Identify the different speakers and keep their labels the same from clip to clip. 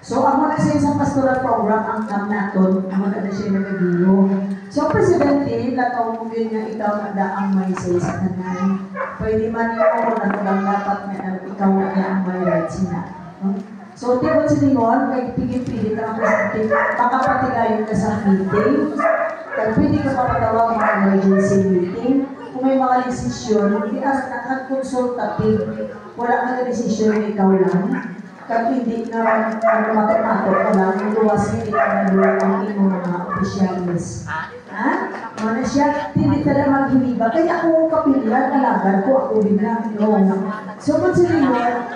Speaker 1: So, ako na sa isang pastoral program ang kam naton, ako na siya nagagiro. So, Presidente, lataw mo din nga ikaw na daang may sa tanan. Pwede man yung ako na lang dapat na ikaw na ang may rights na. No? So, tibot si Lingon, kay pigit-pigit ang Presidente, makapatigayon ka sa meeting. Kaya pwede ka mapatawag mga emergency meeting. Kung may mga desisyon, hindi as nakag-consultative, wala ka na desisyon, ikaw lang. Kaya hindi na mato-mato ka lang, luwas hindi ka na ang inyong mga opisyalis. Ha? Mana siya, hindi talaga maghiliba. Kaya ako kapilihan, nalagan ko, ako biglang. No. So, kung sinigor,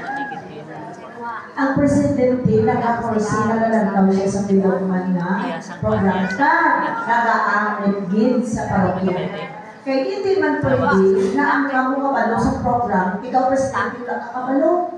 Speaker 1: ang Presidente nag-aporsi, nagalantaw siya sa pinagman na program ka, nag-aamit gid sa parokya. Kaya hindi man pwede na ang kamu kabalo sa program, ikaw Presidente lang kakabalo.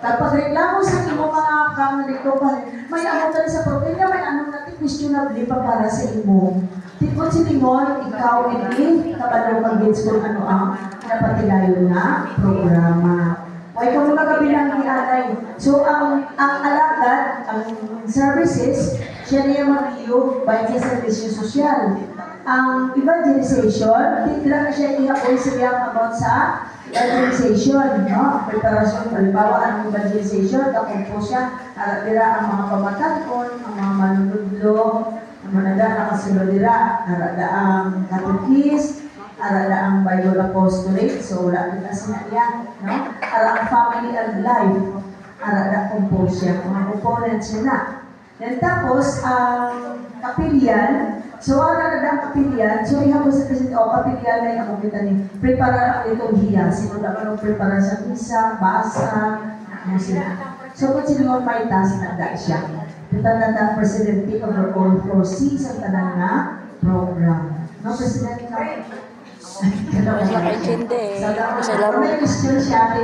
Speaker 1: Kapag reklamo sa imo mga kamalito pa, may amo tali sa program, may anong natin questionable pa para sa imo. Tipot si Lingon, ikaw hindi kabalo mag-gets kung ano ang napatigayon na programa. Ay, kung nagabilang ni Alay. So, ang alagad, ang services, siya niya mag-iyo by sa servisyo sosyal. Ang evangelization, hindi lang siya i-apoy siya about sa evangelization, no? Preparasyon, halimbawa, ang evangelization, kapag siya, dira ang mga pamatankon, ang mga manunudlo, ang manada, nakasunod dira, narada ang katukis, arada ang Bible Apostolate, so wala din na sinayang, no? Ang family and life, arada compose siya, mga components niya na. Then tapos, ang kapilyan, so arada ang kapilyan, so ihapos sa kasi, kapilyan na yung kumita ni, prepara ang itong hiya, sino na manong prepara sa misa, basa, ano sila. So kung sino may task na da siya, ito na na Presidente overall foresee sa tanan na program. No, Presidente?
Speaker 2: Sa kay Chinde.
Speaker 1: Sa question siya,